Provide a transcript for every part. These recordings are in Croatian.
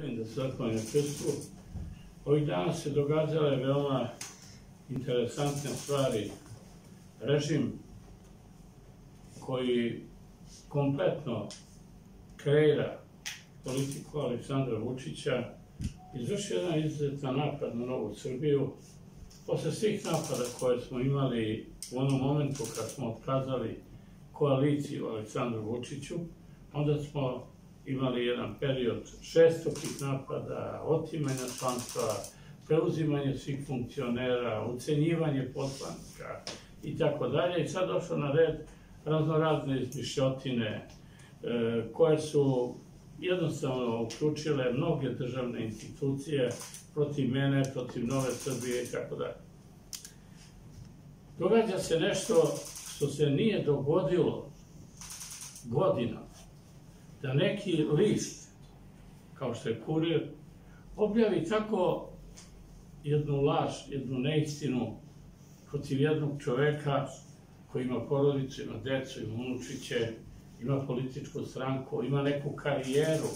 želim da se zahvalim na prisustvu. Ovih dana se događale veoma interesantne stvari. Režim koji kompletno kreira politiku Aleksandra Vučića izvršio jedan izuzetan napad na Novu Srbiju. Posle svih napada koje smo imali u onom momentu kad smo otkazali koaliciju Aleksandru Vučiću, onda smo imali jedan period žestokih napada, otimanja članstva, preuzimanje svih funkcionera, ucenjivanje poslanika i tako dalje. I sad došlo na red raznorazne izmišljotine koje su jednostavno uključile mnoge državne institucije protiv mene, protiv Nove Srbije i tako dalje. Događa se nešto što se nije dogodilo godinama, da neki list, kao što je Kurir, objavi tako jednu laž, jednu neistinu protiv jednog čoveka koji ima porodicu, ima decu, ima unučiće, ima političku stranku, ima neku karijeru,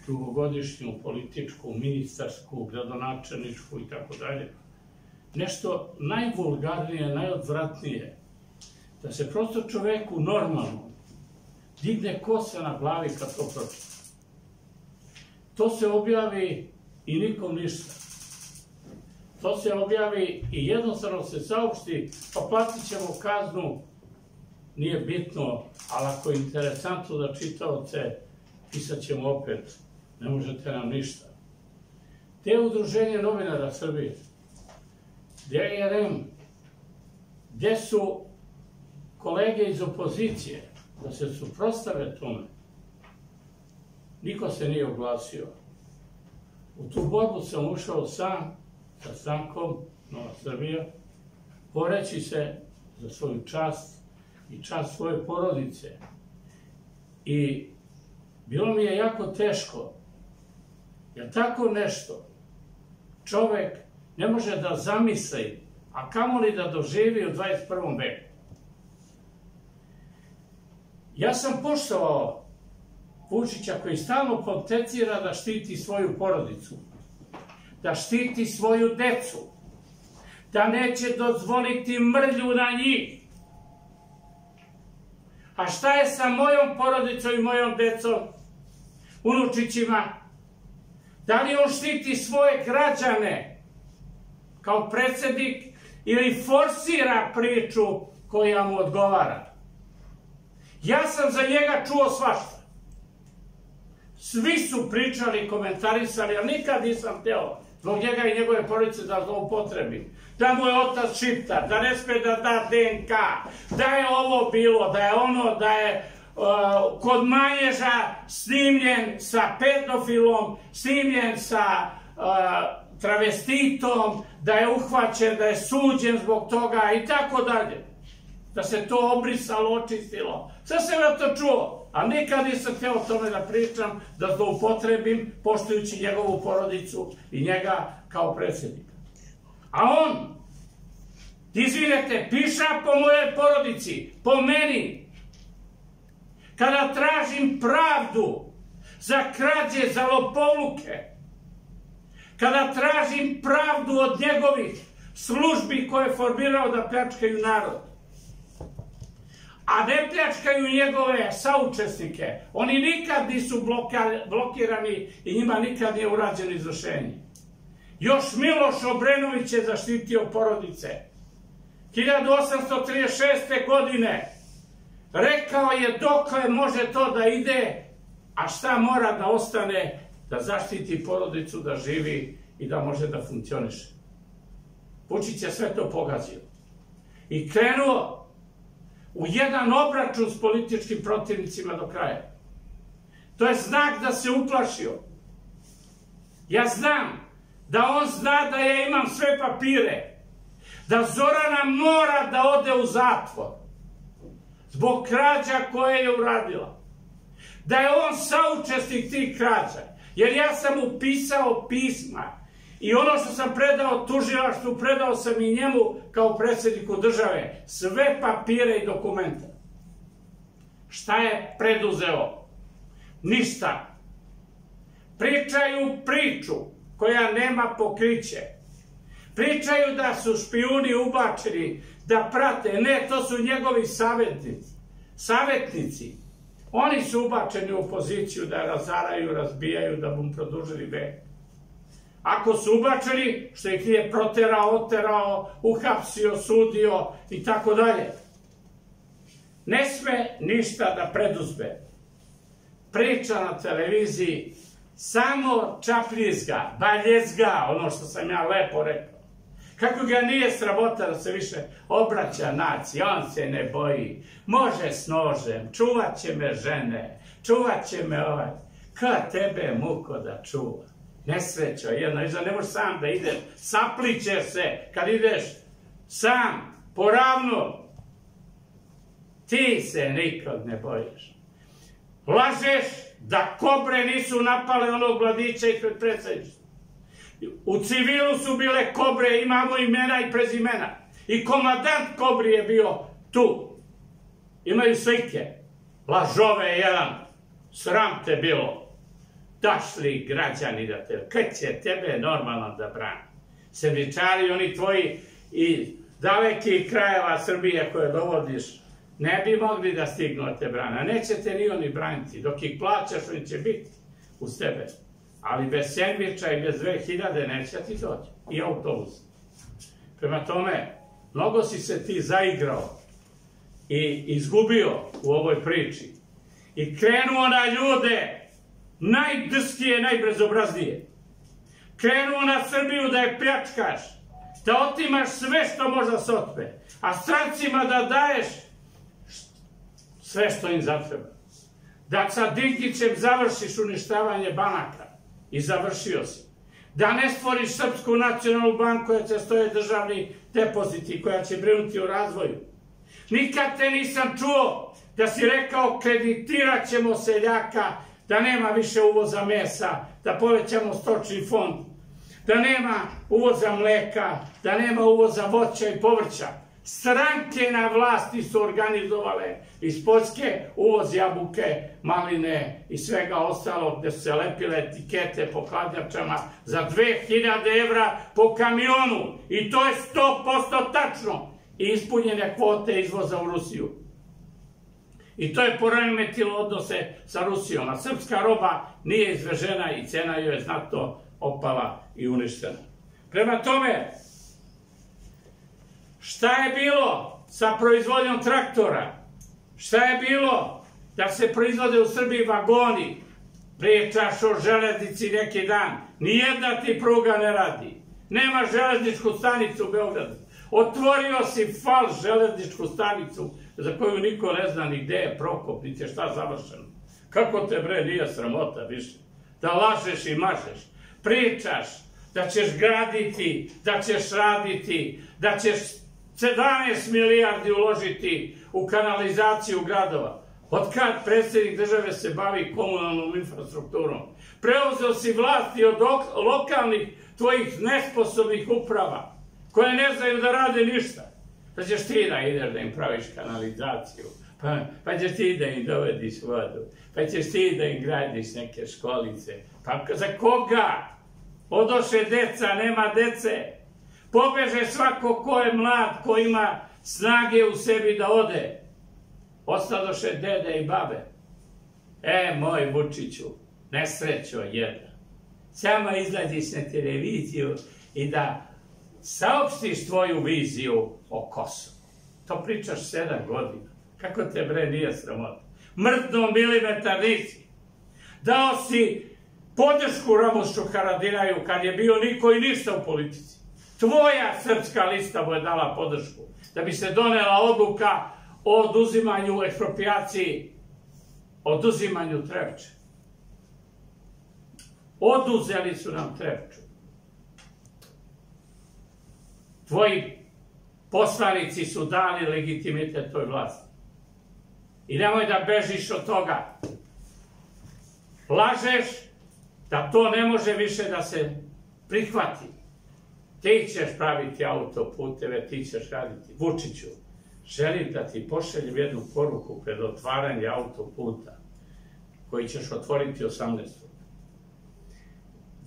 dugogodišnju, političku, ministarsku, gradonačelničku i tako dalje. Nešto najvulgarnije, najodvratnije, da se prosto čoveku normalno digne kosa na glavi kad to pročita. To se objavi i nikom ništa. To se objavi i jednostavno se saopšti, pa platit ćemo kaznu, nije bitno, ali ako je interesantno da čitaoce, pisat ćemo opet, ne možete nam ništa. Gde je Udruženje novinara Srbije? Gde je REM? Gde su kolege iz opozicije da se suprotstave tome? Niko se nije oglasio. U tu borbu sam ušao sam, sa strankom Nova Srbija, boreći se za svoju čast i čast svoje porodice. I bilo mi je jako teško, jer tako nešto čovek ne može da zamisli, a kamoli da doživi u 21. veku. Ja sam poštovao Vučića koji stalno potencira da štiti svoju porodicu, da štiti svoju decu, da neće dozvoliti mrlju na njih. A šta je sa mojom porodicom i mojom decom, unučićima? Da li on štiti svoje građane kao predsednik ili forsira priču koja mu odgovara? Ja sam za njega čuo svašta. Svi su pričali i komentarisali, ali nikad nisam hteo zbog njega i njegove porodice da zloupotrebim. Da mu je otac šiptar, da ne sme da da DNK, da je ovo bilo, da je ono, da je kod Manježa snimljen sa pedofilom, snimljen sa travestitom, da je uhvaćen, da je suđen zbog toga i tako dalje. Da se to obrisalo, očistilo. Sve sam ja to čuo, a nikad nisam hteo o tome da pričam, da zloupotrebim, poštujući njegovu porodicu i njega kao predsjednika. A on, izvinete, piša po moje porodici, po meni. Kada tražim pravdu za krađe, za lopovluke, kada tražim pravdu od njegovih službi koje je formirao da pljačkaju narod, a ne pljačkaju njegove saučesnike, oni nikad nisu blokirani i njima nikad nije urađeno izvršenje. Još Miloš Obrenović je zaštitio porodice. 1836. godine rekao je dokle može to da ide, a šta mora da ostane da zaštiti porodicu, da živi i da može da funkcioniše. Vučić je sve to pogazio i krenuo u jedan obračun s političkim protivnicima do kraja. To je znak da se uplašio. Ja znam da on zna da ja imam sve papire, da Zorana mora da ode u zatvor zbog krađa koje je uradila, da je on saučesnik tih krađa, jer ja sam mu pisao pisma i ono što sam predao tužilaštvu, predao sam i njemu kao predsjedniku države, sve papire i dokumenta. Šta je preduzeo? Ništa. Priča Pričaju priču koja nema pokriće. Pričaju da su špijuni ubačeni, da prate. Ne, to su njegovi savjetnici. Oni su ubačeni u poziciju da razaraju, razbijaju, da mu produžili vek. Ako su ubačeni, što ih nije proterao, oterao, uhapsio, sudio i tako dalje. Ne sme ništa da preduzme. Priča na televiziji samo čapljizga, baljezga, ono što sam ja lepo rekao. Kako ga nije sramota da se više obraća naciji, on se ne boji. Može s nožem, čuvat će me žene, čuvat će me ovaj. Kad tebe muko da čuva? Nesrećo, jedno, ne možeš sam da ideš, saplićeš se kad ideš sam, poravno. Ti se nikog ne bojiš. Lažeš da kobre nisu napale onog mladića ispred predsjedništva. U civilu su bile kobre, imamo imena i prezimena. I komandant kobri je bio tu. Imaju slike. Lažove jedan. Sram te bilo. Daš li građani da te... Kad će tebe normalno da brani? Sedmičari, oni tvoji i dalekih krajeva Srbije koje dovodiš, ne bi mogli da stignu od te brane. Nećete ni oni braniti. Dok ih plaćaš, oni će biti uz tebe. Ali bez sendviča i bez 2000 neće ti doći. I autobus. Prema tome, mnogo si se ti zaigrao i izgubio u ovoj priči. I krenuo na ljude najdrskije, najbezobraznije. Krenuo na Srbiju da je pljačkaš, da otimaš sve što možda se otme, a strancima da daješ sve što im zatreba. Da sa Dinkićem završiš uništavanje banaka i završio si. Da ne stvoriš Srpsku nacionalnu banku koja će stoje državni depoziti, koja će brinuti o razvoju. Nikad te nisam čuo da si rekao kreditirat ćemo seljaka, da nema više uvoza mesa, da povećamo stočni fond, da nema uvoza mleka, da nema uvoza voća i povrća. Stranke na vlasti su organizovale iz Poljske uvoz jabuke, maline i svega ostalog gde su se lepile etikete po hladnjačama za 2000 evra po kamionu. I to je 100% tačno. I ispunjene kvote izvoza u Rusiju. I to je poremetilo odnose sa Rusijom. A srpska roba nije izvežena i cena joj je znatno opala i uništena. Prema tome, šta je bilo sa proizvodnjom traktora? Šta je bilo da se proizvode u Srbiji vagoni? Pričaš o železnici neki dan. Nijedna ti pruga ne radi. Nema železničku stanicu u Beogradu. Otvorio si fals železničku stanicu za koju niko ne zna ni gde je Prokop, niti je šta završeno. Kako te bre nije sramota više? Da lažeš i mažeš. Pričaš da ćeš graditi, da ćeš raditi, da ćeš 17 milijardi uložiti u kanalizaciju gradova. Od kad predsjednik države se bavi komunalnom infrastrukturom? Preuzeo si vlasti od lokalnih tvojih nesposobnih uprava, koje ne znaju da rade ništa. Pa ćeš ti da ideš da im praviš kanalizaciju, pa ćeš ti da im dovediš vodu, pa ćeš ti da im gradiš neke školice. Pa za koga? Odoše deca, nema dece. Pobeže svako ko je mlad, ko ima snage u sebi da ode. Ostadoše dede i babe. Moj Vučiću, nesrećo jedna. Samo izađiš na televiziju i da saopštiš tvoju viziju o Kosovu. To pričaš 7 godina. Kako te bre nije sramota? Mrtno milimetar nisi. Dao si podršku Ramušu Haradinaju kad je bio niko i ništa u politici. Tvoja srpska lista mu je dala podršku da bi se donela odluka o oduzimanju eksproprijaciji, oduzimanju Trepče. Oduzeli su nam Trepču. Tvoji poslanici su dali legitimitet toj vlasti. I nemoj da bežiš od toga. Lažeš da to ne može više da se prihvati. Ti ćeš praviti autoputeve, ti ćeš raditi. Vučiću, želim da ti pošaljem jednu poruku pred otvaranje autoputa koji ćeš otvoriti 18.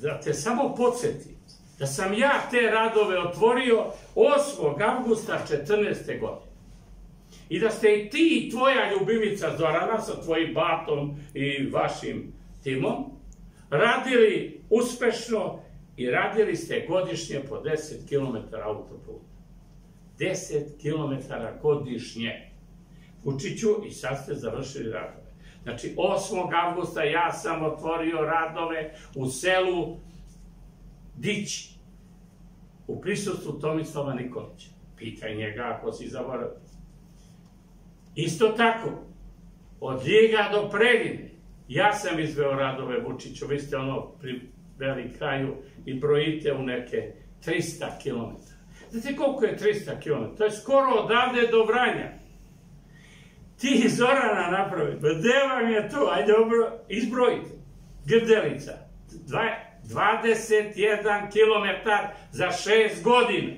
da te samo podsjetim, da sam ja te radove otvorio 8. avgusta 14. godine. I da ste i ti i tvoja ljubimica Zorana sa tvojim batom i vašim timom radili uspešno i radili ste godišnje po 10 km autoputa. 10 km godišnje. Vučiću, i sad ste završili radove. Znači, 8. avgusta ja sam otvorio radove u selu Dić, u prisustvu Tomislava Nikolića. Pitaj njega ako si zaboravio. Isto tako, od Ljiga do Preljine, ja sam izveo radove Vučiću, vi ste priveli kraju i brojite u neke 300 km. Znate koliko je 300 km? To je skoro odavde do Vranja. Ti Zorana napravi, gde vam je to? Ajde, izbrojite. Grdelica, 21 km za 6 godina.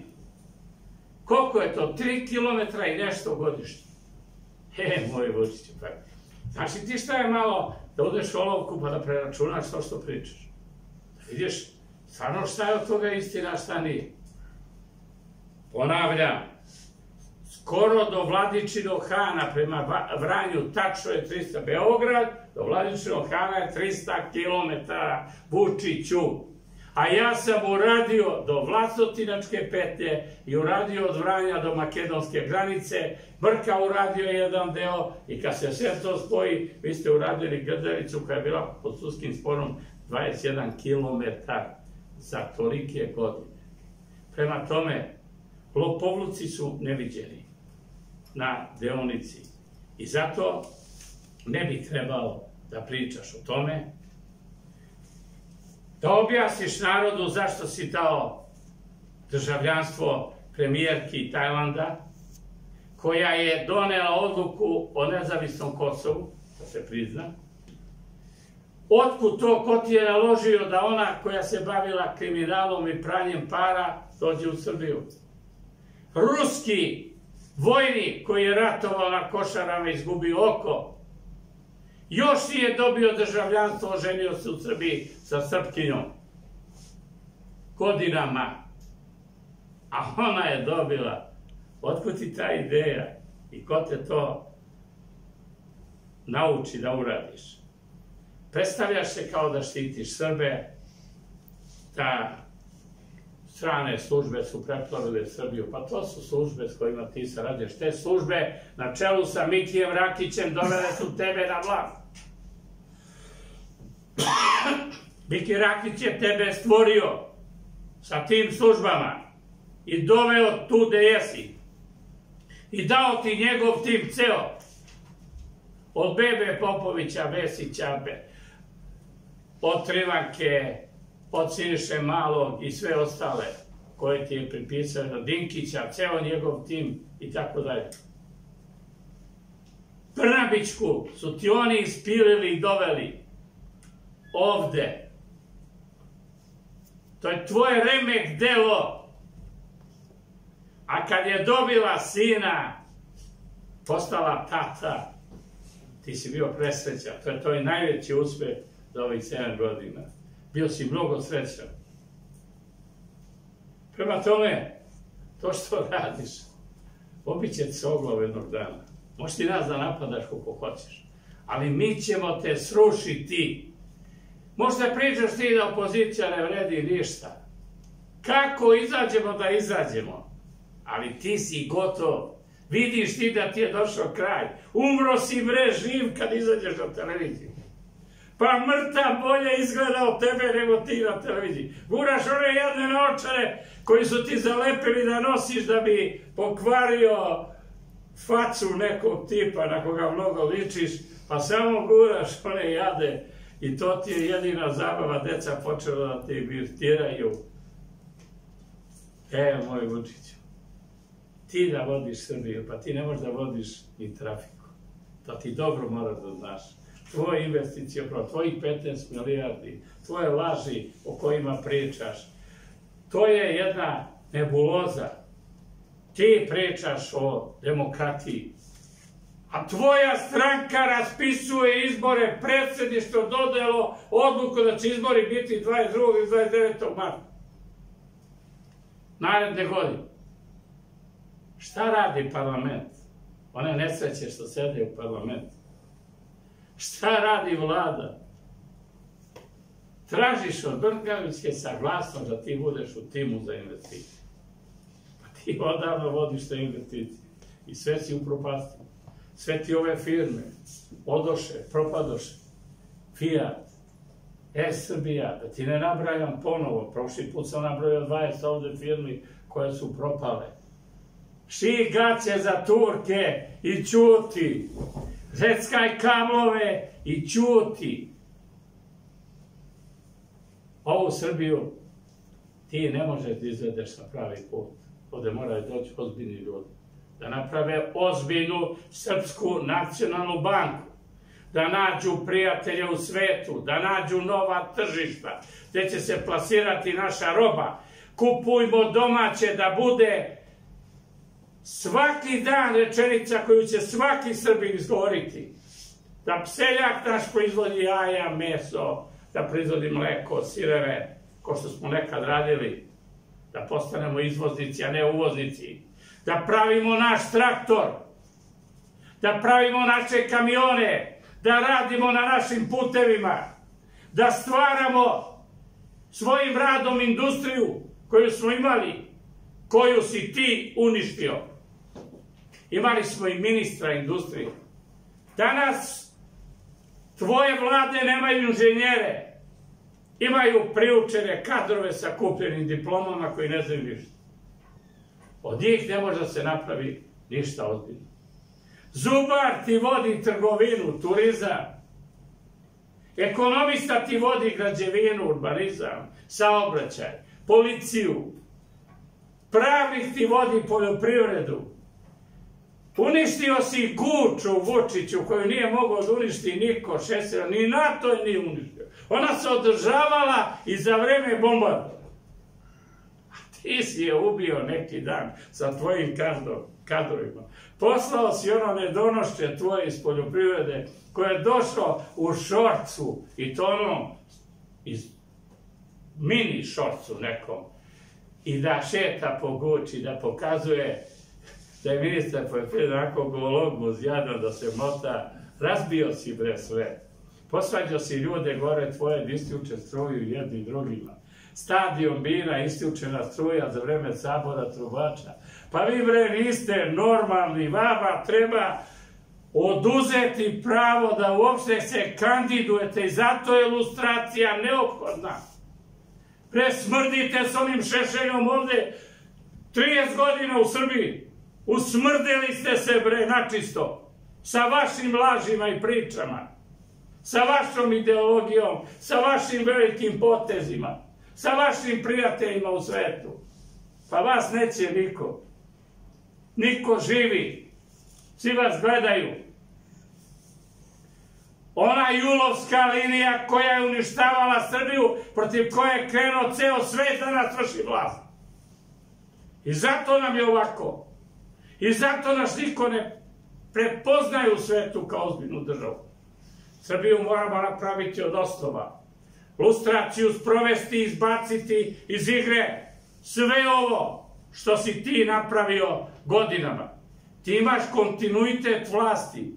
Koliko je to? 3 km i nešto godišnje. Moj Vučiću, pa. Znaš li ti šta je malo da udeš olovku pa da preračunaš to što pričaš? Da vidiš stvarno šta je od toga istina, šta nije. Ponavljam, skoro do Vladičinog Hana prema Vranju, tačno je 300, Beograd, do Vladičinog Hana je 300 km, Vučiću. A ja sam uradio do Vlasotinačke petlje i uradio od Vranja do makedonske granice, Brka uradio jedan deo i kad se sve to spoji, vi ste uradili Grdelicu koja je bila pod sudskim sporom 21 km za tolike godine. Prema tome, lopovluci su neviđeni na deonici i zato ne bi trebalo da pričaš o tome, da objasniš narodu zašto si dao državljanstvo premijerki Tajlanda, koja je donela odluku o nezavisnom Kosovu, da se prizna. Otkud to, ko ti je naložio da ona koja se bavila kriminalom i pranjem para dođe u Srbiju? Ruski vojnik koji je ratovao na Košarama i izgubio oko, još nije dobio državljanstvo, oženio se u Srbiji sa Srpkinjom. Godinama. A ona je dobila. Otkud ti ta ideja? I ko te to nauči da uradiš? Predstavljaš se kao da štitiš Srbe, da strane službe su preplavile Srbiju. Pa to su službe s kojima ti sarađuješ. Te službe na čelu sa Mikijem Rakićem dovele su tebe na vlast. Miki Rakić je tebe stvorio sa tim službama i doveo tu gde jesi. I dao ti njegov tim ceo. Od Bebe Popovića, Vesića, od Trivanke, od Siniše Malog i sve ostale koje ti je pripisano, Dinkića, ceo njegov tim i tako dalje. Brnabićku su ti oni ispilili i doveli ovde. To je tvoje remek delo. A kad je dobila sina, postala tata, ti si bio presrećan. To je tvoj najveći uspeh za ovih 7 godina. Bio si mnogo srećan. Prema tome, to što radiš, obiće se oglav jednog dana. Možeš ti nas da napadaš koliko hoćeš, ali mi ćemo te srušiti. Možda pričaš ti da opozicija ne vredi ništa. Kako izađemo da izađemo? Ali ti si gotov. Vidiš ti da ti je došao kraj. Umro si bre živ kad izađeš na televiziju. Pa mrtav bolje izgleda od tebe nego ti na televiziji. Guraš one jedne naočare koji su ti zalepili da nosiš da bi pokvario facu nekog tipa na koga mnogo ličiš, pa samo guraš one jade i to ti je jedina zabava, deca počela da ti virtiraju. Moj Vučiću, ti da vodiš Srbiju, pa ti ne možeš da vodiš ni trafiku. To ti dobro moraš da znaš. Tvoj investicija, tvojih 15 milijardi, tvoje laži o kojima pričaš, to je jedna nebuloza. Ti pričaš o demokratiji. A tvoja stranka raspisuje izbore, predsjedništvo donijelo odluku da će izbori biti 22. i 29. marta. Naredne godine. Šta radi parlament? One nesreće što sede u parlamentu. Šta radi vlada? Tražiš od Brnabićke saglasnost da ti budeš u timu za investicije. Pa ti odavno vodiš te investicije. I sve si upropastio. Sve ti ove firme odoše, propadoše. Fiat, E-Srbija, da ti ne nabrajam ponovo. Prošli put sam nabrojao 20 ovde firmi koje su propale. Ši gaće za Turke i ćuti. Zeckaj kablove i ćuti. Ovu Srbiju ti ne možeš da izvedeš na pravi put. Ovde moraju doći ozbiljni ljudi. Da naprave ozbiljnu Srpsku nacionalnu banku. Da nađu prijatelje u svetu. Da nađu nova tržišta. Gde će se plasirati naša roba. Kupujmo domaće da bude svaki dan rečenica koju će svaki Srbin izgovoriti. Da seljak naš proizvodi jaja, meso, da proizvodi mleko, sireve, ko što smo nekad radili. Da postanemo izvoznici, a ne uvoznici. Da pravimo naš traktor. Da pravimo naše kamione. Da radimo na našim putevima. Da stvaramo svojim radom industriju koju smo imali, koju si ti uništio. Imali smo i ministra industrije. Danas tvoje vlade nemaju inženjere. Imaju priučene kadrove sa kupljenim diplomama koji ne znaju ništa. Od njih ne može da se napravi ništa ozbiljno. Zubar ti vodi trgovinu, turizam. Ekonomista ti vodi građevinu, urbanizam, saobraćaj, policiju. Pravnik ti vodi poljoprivredu. Uništio si Guču Vučiću koju nije mogao da uništi niko, Šesera, ni NATO je nije uništio. Ona se održavala i za vreme bombardovanja. A ti si je ubio neki dan sa tvojim kadrovima. Poslao si ono nedonošće tvoje iz poljoprivrede koje je došlo u šorcu i to ono iz mini šorcu nekom i da šeta po Guči, da pokazuje da je ministar poljoprivrede onako gologuz jadan da se mota. Razbio si bre sve. Posvađao si ljude gore tvoje da isključe struju jedni drugima. Stadion bira, isključena struja za vreme sabora trubača. Pa vi bre niste normalni, vama treba oduzeti pravo da uopšte se kandidujete i zato je lustracija neophodna. Bre smrdite s onim Šešeljom ovde 30 godina u Srbiji. Usmrdili ste se bre načisto sa vašim lažima i pričama, sa vašom ideologijom, sa vašim velikim potezima, sa vašim prijateljima u svetu. Pa vas neće niko. Niko živi. Svi vas gledaju. Ona julovska linija koja je uništavala Srbiju, protiv koje je krenuo ceo svet da nas vrši vlast. I zato nam je ovako. I zato nas niko ne prepoznaje u svetu kao ozbiljnu državu. Srbiju moramo napraviti od osnova. Lustraciju sprovesti, izbaciti iz igre sve ovo što si ti napravio godinama. Ti imaš kontinuitet vlasti.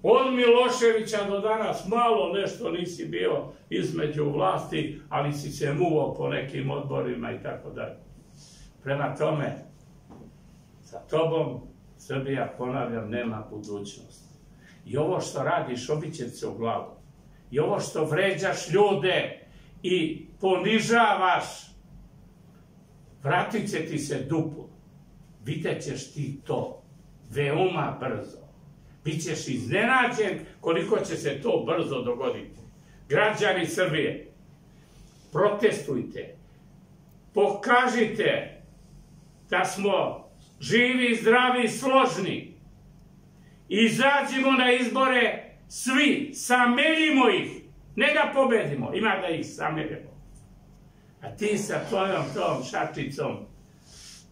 Od Miloševića do danas malo nešto nisi bio između vlasti, ali si se muvao po nekim odborima i tako dalje. Prema tome, sa tobom Srbija, ponavljam, nema budućnost. I ovo što radiš, obiće se u glavu. I ovo što vređaš ljude i ponižavaš, vratit će ti se duplo. Vidjet ćeš ti to veoma brzo. Bićeš iznenađen koliko će se to brzo dogoditi. Građani Srbije, protestujte. Pokažite da smo živi, zdravi, složni. Izađimo na izbore svi, sameljimo ih. Ne da pobedimo, ima da ih sameljimo. A ti sa tvojom tom šačicom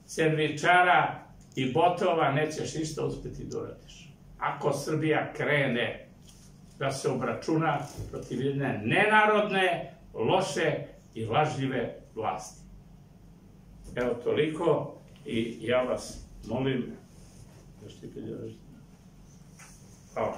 sendvičara i botova nećeš ništa uspeti da uradiš. ako Srbija krene da se obračuna protiv jedne nenarodne, loše i lažljive vlasti. Evo toliko i ja vas molim da što ti pridržite. Hvala.